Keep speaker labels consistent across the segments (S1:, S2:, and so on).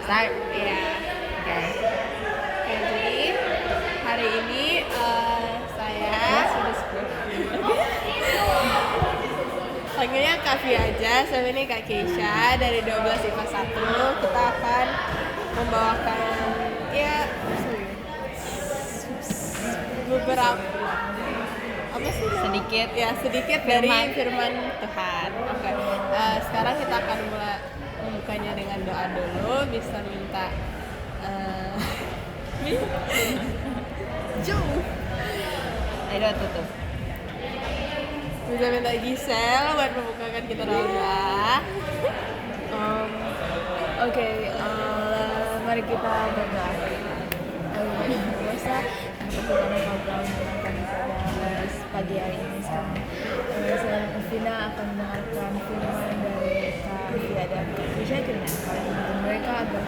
S1: Start.
S2: Iya.
S1: Oke.
S2: Oke, jadi hari ini saya panggilnya Kak Fia aja, sama ini Kak Keisha dari 12 IPA 1. Kita akan membawakan beberapa
S1: Sedikit
S2: sedikit dari firman Tuhan. Oke. Sekarang kita akan mulai membukanya dengan doa dulu. Bisa minta
S1: Ayo tutup.
S2: bisa minta Giselle buat membukakan kita doa.
S3: Oke, mari kita berdoa. Berdoa karena kau telah menyenangkan pada pagi hari ini sekarang. Saya Vina akan mendengarkan firman dari Kak Fia dan Kak Keisha, kiranya Engkau yang membantu mereka agar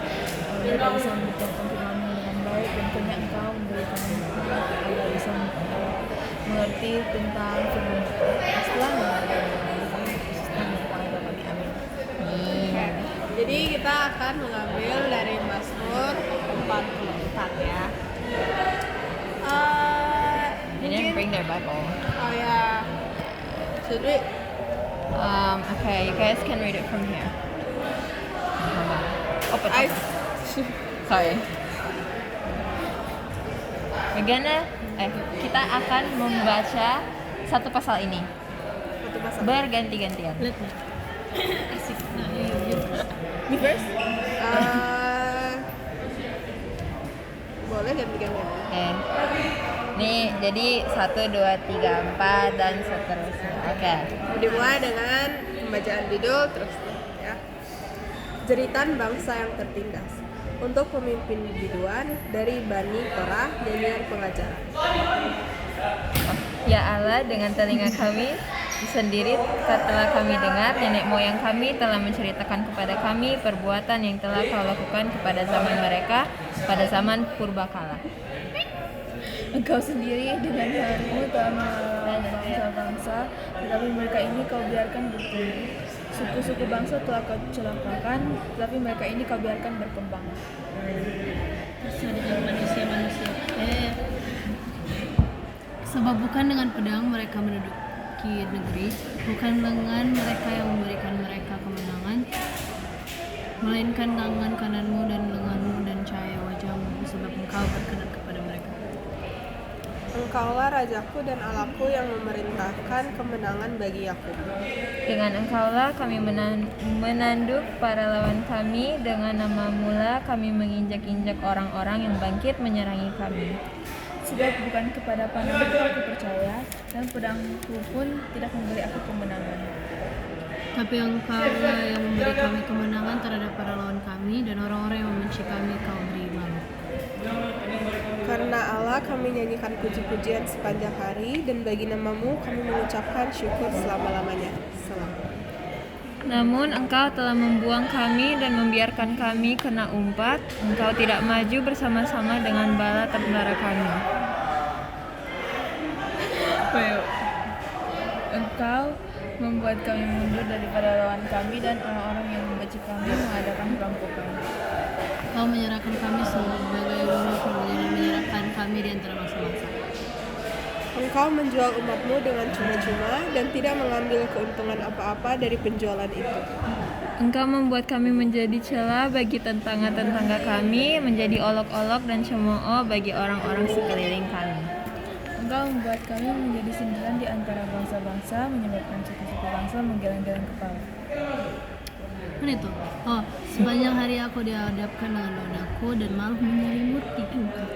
S3: mereka bisa mengerjakan firman-Mu dengan baik, dan kiranya Engkau memberikan hikmat agar bisa mengerti tentang firman-Mu. Setelah
S2: Oke. Jadi kita akan mengambil dari Mazmur 44 ya.
S1: They didn't bring their Bible.
S2: Oh ya. Should we?
S1: Okay, you guys can read it from here. Open.
S2: I
S1: Sorry. Kita akan membaca satu pasal ini
S2: satu pasal.
S1: berganti-gantian.
S3: asik. Nah,
S2: Di first? Boleh ganti-ganti.
S1: Oke. Nih, jadi 1, 2, 3, 4 dan seterusnya. Oke.
S2: Dimulai dengan pembacaan judul terus ya. Jeritan bangsa yang tertindas. Untuk pemimpin biduan dari Bani Korah, nyanyian pengajaran.
S1: Ya Allah, dengan telinga kami sendiri telah kami dengar, nenek moyang kami telah menceritakan kepada kami perbuatan yang telah kau lakukan kepada zaman mereka pada zaman purbakala.
S3: Engkau sendiri dengan harimu telah melawan bangsa-bangsa, tetapi mereka ini kau biarkan bertumbuh. Suku-suku bangsa telah kau celakakan, tetapi mereka ini kau biarkan berkembang.
S4: Dengan manusia-manusia. Sebab bukan dengan pedang mereka menduduki negeri, bukan dengan mereka yang memberikan mereka kemenangan, melainkan tangan kananmu dan lenganmu dan cahaya wajahmu, sebab engkau berkenan kepada mereka.
S2: Engkaulah rajaku dan Allahku yang memerintahkan kemenangan bagi Yakub.
S1: Dengan engkaulah kami menanduk para lawan kami, dengan nama-Mu kami menginjak-injak orang-orang yang bangkit menyerangi kami.
S3: Sebab bukan kepada panahku aku percaya, dan pedangku pun tidak memberi aku kemenangan.
S4: Tapi engkaulah yang memberi kami kemenangan terhadap para lawan kami, dan orang-orang yang membenci kami kau beri malu.
S2: Karena Allah kami nyanyikan puji-pujian sepanjang hari, dan bagi nama-Mu kami mengucapkan syukur selama-lamanya. Salam.
S1: Namun engkau telah membuang kami dan membiarkan kami kena umpat. Engkau tidak maju bersama-sama dengan bala tentara kami.
S3: Engkau membuat kami mundur daripada lawan kami, dan orang-orang yang membenci kami mengadakan perampokan.
S4: Kau menyerahkan kami sebagai buruh dan menyerahkan kami di antara bangsa-bangsa.
S2: Engkau menjual umat-Mu dengan cuma-cuma dan tidak mengambil keuntungan apa-apa dari penjualan itu.
S1: Engkau membuat kami menjadi celah bagi tetangga-tetangga kami, menjadi olok-olok dan cemooh bagi orang-orang sekeliling kami.
S3: Engkau membuat kami menjadi sindiran di antara bangsa-bangsa, menyebabkan suku-suku bangsa menggeleng-geleng kepala.
S4: Kan itu. Oh, sepanjang hari aku dihadapkan dengan donaku dan malu menyelimuti engkau.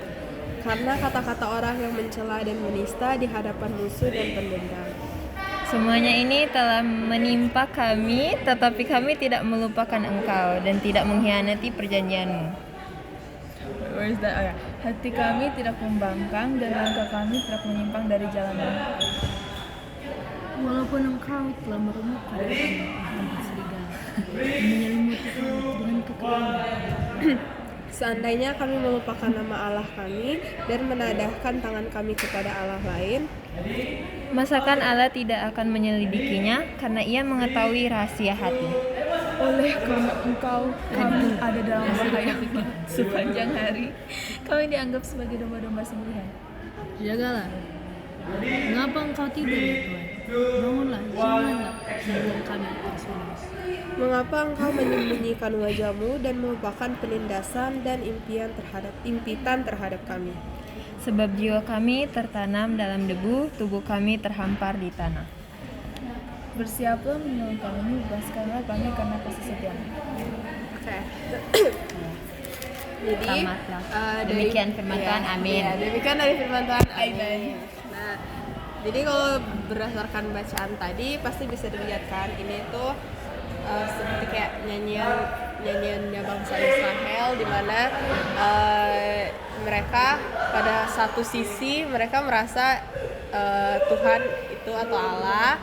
S2: Karena kata-kata orang yang mencela dan menista di hadapan musuh dan pendendam.
S1: Semuanya ini telah menimpa kami, tetapi kami tidak melupakan Engkau dan tidak mengkhianati perjanjian-Mu.
S3: Where is that? Oh ya. Hati kami tidak membangkang dan langkah kami tidak menyimpang dari jalan-Mu.
S4: Walaupun engkau telah merumukkan kami tempat serigala, menyelimuti kami dengan kekeringan.
S2: Seandainya kami melupakan nama Allah kami dan menadahkan tangan kami kepada Allah lain,
S1: Masakan Allah tidak akan menyelidikinya karena Ia mengetahui rahasia hati.
S3: Oleh karena kami ada dalam bahaya.
S1: Sepanjang hari
S3: Kami dianggap sebagai domba-domba sembelihan.
S4: Jagalah. Mengapa engkau tidur ya Tuhan? Bangunlah, janganlah membuang kami terus-menerus.
S2: Mengapa engkau menyembunyikan wajahmu dan melupakan penindasan dan impitan terhadap kami?
S1: sebab jiwa kami tertanam dalam debu, tubuh kami terhampar di tanah.
S3: Bersiaplah menolong kami, bebaskanlah kami karena kasih setiamu.
S2: Oke. Jadi
S1: Tamatlah. Demikian firman Tuhan, amin.
S2: Ya, demikian dari firman Tuhan, amin. Nah, jadi kalau berdasarkan bacaan tadi pasti bisa dilihat kan, ini tuh seperti kayak nyanyiannya bangsa Israel, di mana mereka pada satu sisi mereka merasa Tuhan itu atau Allah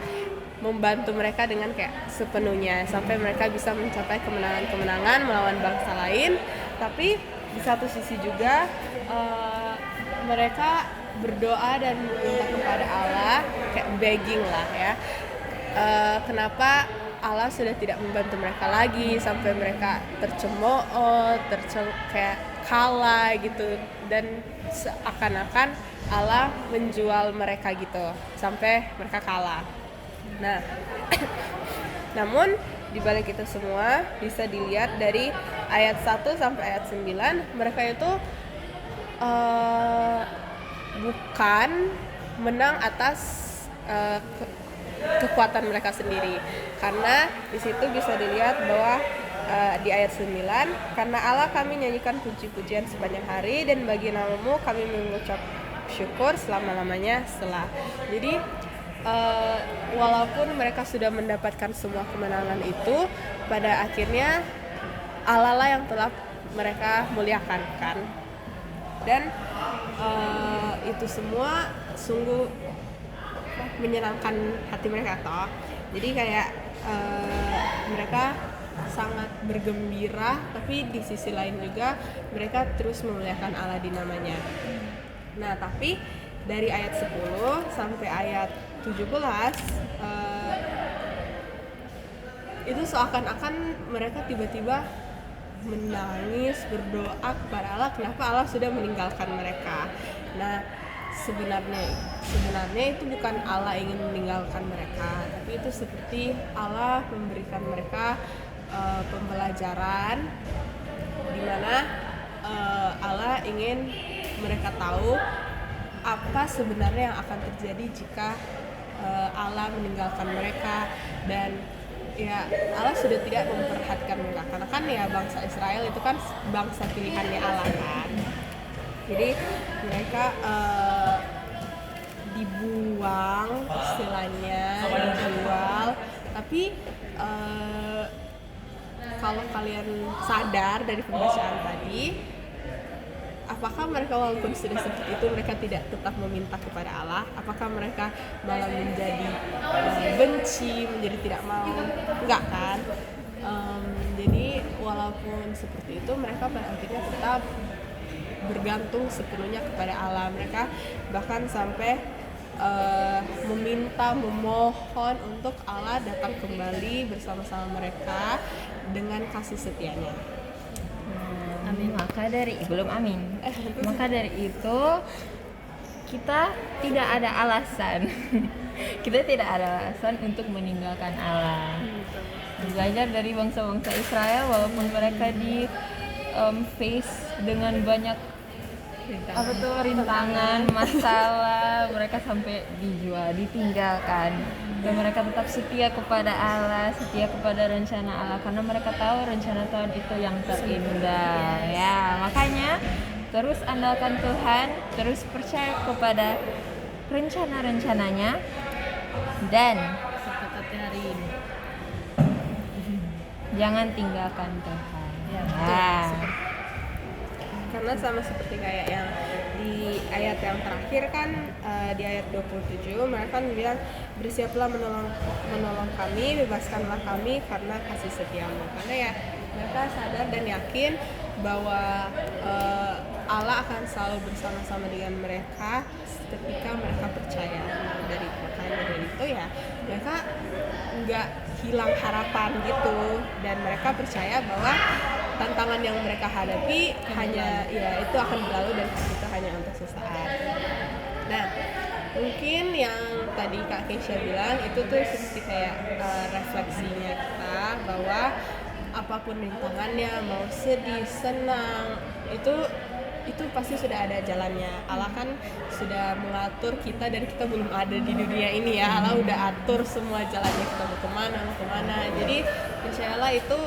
S2: membantu mereka dengan kayak sepenuhnya sampai mereka bisa mencapai kemenangan-kemenangan melawan bangsa lain, tapi di satu sisi juga mereka berdoa dan minta kepada Allah kayak begging lah ya, kenapa Allah sudah tidak membantu mereka lagi sampai mereka tercemooh, kayak kalah gitu, dan seakan-akan Allah menjual mereka gitu sampai mereka kalah. Nah, namun di balik itu semua bisa dilihat dari ayat 1 sampai ayat 9, mereka itu bukan menang atas kekuatan mereka sendiri, karena di situ bisa dilihat bahwa di ayat 9, karena Allah kami nyanyikan puji-pujian sepanjang hari dan bagi namamu kami mengucap syukur selama-lamanya setelah. Jadi walaupun mereka sudah mendapatkan semua kemenangan itu, pada akhirnya Allah lah yang telah mereka muliakan kan, dan itu semua sungguh menyenangkan hati mereka toh. Jadi kayak mereka sangat bergembira, tapi di sisi lain juga mereka terus memuliakan Allah di namanya. Nah, tapi dari ayat 10 sampai ayat 17 itu seakan-akan mereka tiba-tiba menangis, berdoa kepada Allah kenapa Allah sudah meninggalkan mereka. Nah, sebenarnya itu bukan Allah ingin meninggalkan mereka, tapi itu seperti Allah memberikan mereka pembelajaran di mana Allah ingin mereka tahu apa sebenarnya yang akan terjadi jika Allah meninggalkan mereka, dan ya Allah sudah tidak memperhatikan mereka karena kan ya bangsa Israel itu kan bangsa pilihannya Allah kan. Jadi mereka dibuang istilahnya, dijual, tapi kalau kalian sadar dari pembacaan tadi, apakah mereka walaupun sudah seperti itu mereka tidak tetap meminta kepada Allah? Apakah mereka malah menjadi benci, menjadi tidak mau? Enggak kan? Jadi walaupun seperti itu mereka pada akhirnya tetap bergantung sepenuhnya kepada Allah. Mereka bahkan sampai memohon untuk Allah datang kembali bersama-sama mereka dengan kasih setianya.
S1: Amin. Maka dari itu kita tidak ada alasan kita tidak ada alasan untuk meninggalkan Allah. Belajar dari bangsa-bangsa Israel, walaupun mereka di face dengan banyak rintangan, masalah, mereka sampai dijual, ditinggalkan, dan mereka tetap setia kepada Allah, setia kepada rencana Allah, karena mereka tahu rencana Tuhan itu yang terindah. Ya, makanya terus andalkan Tuhan, terus percaya kepada rencana-rencananya, dan
S4: Seperti hari ini.
S1: jangan tinggalkan Tuhan.
S2: Karena sama seperti kayak yang di ayat yang terakhir kan, di ayat 27 mereka bilang bersiaplah menolong kami, bebaskanlah kami karena kasih setiamu. Karena ya mereka sadar dan yakin bahwa Allah akan selalu bersama-sama dengan mereka ketika mereka percaya. Makanya dari itu ya mereka nggak hilang harapan gitu, dan mereka percaya bahwa tantangan yang mereka hadapi hanya ya itu akan berlalu dan itu hanya untuk sesaat. Nah, mungkin yang tadi Kak Keisha bilang itu tuh seperti kayak refleksinya kita bahwa apapun rintangannya, mau sedih, senang, itu pasti sudah ada jalannya. Allah kan sudah mengatur kita dan kita belum ada di dunia ini ya. Allah udah atur semua jalannya, kita mau kemana. Jadi percayalah itu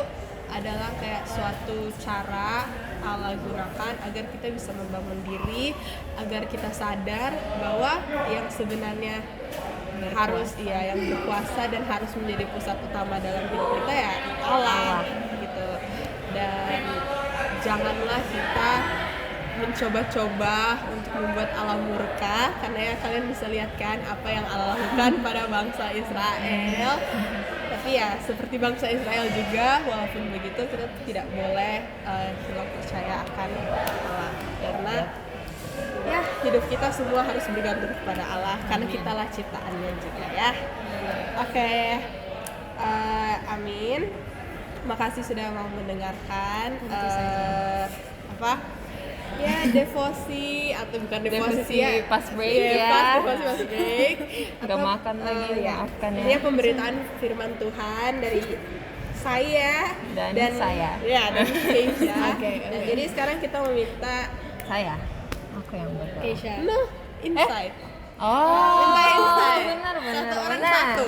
S2: adalah kayak suatu cara Allah gunakan agar kita bisa membangun diri, agar kita sadar bahwa yang sebenarnya harus yang berkuasa dan harus menjadi pusat utama dalam hidup kita ya Allah gitu. Dan janganlah kita mencoba-coba untuk membuat Allah murka, karena ya kalian bisa lihat kan apa yang Allah lakukan pada bangsa Israel. Tapi ya seperti bangsa Israel juga, walaupun begitu kita tidak boleh hilang percaya akan Allah, karena ya hidup kita semua harus bergantung kepada Allah. Karena kitalah ciptaannya juga ya. Oke. Amin. Makasih sudah mau mendengarkan devosi atau bukan devosi ya,
S1: pas break
S2: pas break
S1: udah makan lagi maafkan ya.
S2: Ini pemberitaan firman Tuhan dari saya dan
S1: saya
S2: dan Keisha. Nah, jadi sekarang kita meminta
S1: aku yang berdoa.
S2: Keisha insight.
S1: Minta
S2: insight.
S1: Benar.
S2: Satu orang satu.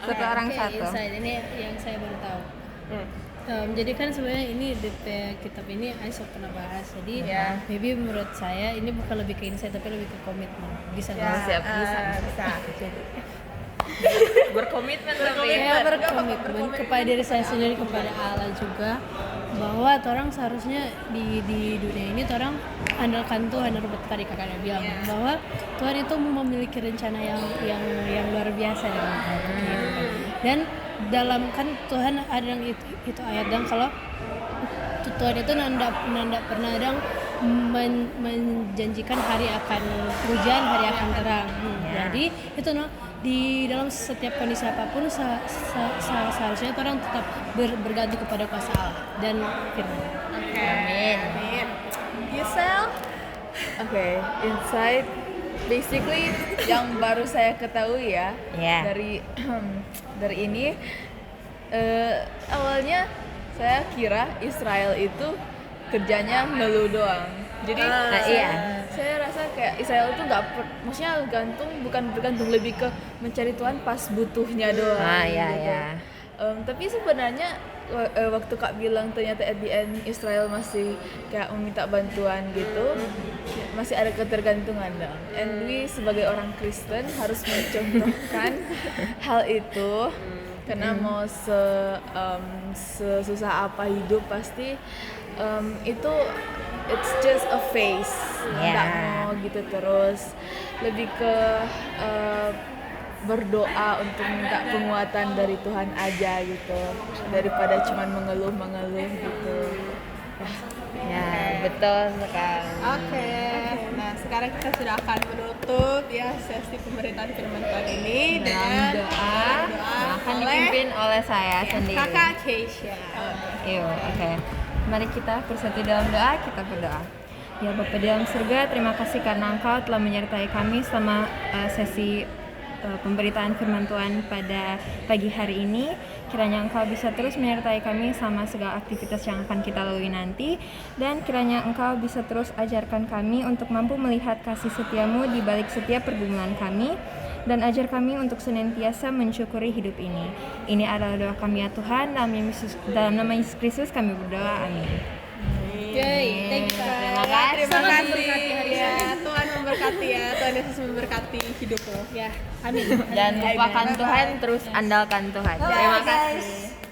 S1: Satu orang satu.
S3: Insight ini yang saya baru tahu. Jadi kan sebenarnya ini DP kitab ini Aisyah pernah bahas, jadi maybe menurut saya ini bukan lebih ke insight tapi lebih ke komitmen. Bisa nggak?
S1: Bisa. berkomitmen
S3: berkomitmen kepada diri saya sendiri, kepada Allah juga, bahwa orang seharusnya di dunia ini orang andalkan Tuhan. Seperti tadi kakaknya bilang bahwa Tuhan itu memiliki rencana yang luar biasa dalam kehidupan. Dan dalam kan Tuhan ada yang itu ayat, dan kalau Tuhan itu nanda pernah ada menjanjikan hari akan hujan, hari akan terang. Jadi itu di dalam setiap kondisi apapun seharusnya orang tetap bergantung kepada kuasa Allah dan firman.
S1: Amin.
S2: Giselle?
S5: Insight basically yang baru saya ketahui dari ini, awalnya saya kira Israel itu kerjanya ngeluh doang. Jadi saya rasa kayak Israel itu maksudnya bukan bergantung, lebih ke mencari Tuhan pas butuhnya doang. Tapi sebenarnya waktu Kak bilang ternyata at the end Israel masih kayak meminta bantuan gitu, masih ada ketergantungan dong. And we sebagai orang Kristen harus mencontohkan hal itu, karena mau sesusah apa hidup pasti itu it's just a phase. Nggak mau gitu terus, lebih ke berdoa untuk minta penguatan dari Tuhan aja gitu, daripada cuman mengeluh gitu.
S1: Betul sekali.
S2: Oke. Nah, sekarang kita sudah akan menutup sesi pemberitaan firman Tuhan ini dengan doa
S1: akan dipimpin oleh saya sendiri.
S2: Kakak Keisha.
S1: Mari kita bersatu dalam doa, kita berdoa. Ya Bapa di dalam surga, terima kasih karena Engkau telah menyertai kami selama sesi pemberitaan firman Tuhan pada pagi hari ini. Kiranya Engkau bisa terus menyertai kami sama segala aktivitas yang akan kita lalui nanti, dan kiranya Engkau bisa terus ajarkan kami untuk mampu melihat kasih setiamu di balik setiap pergumulan kami, dan ajar kami untuk senantiasa mensyukuri hidup ini. Ini adalah doa kami ya Tuhan, dalam nama Yesus Kristus kami berdoa, amin.
S3: Thank you.
S1: Terima kasih.
S2: Tuhan memberkati ya. Tuhan Yesus memberkati hidupmu.
S3: Amin.
S1: Dan lupakan Tuhan, terus andalkan Tuhan. Terima kasih.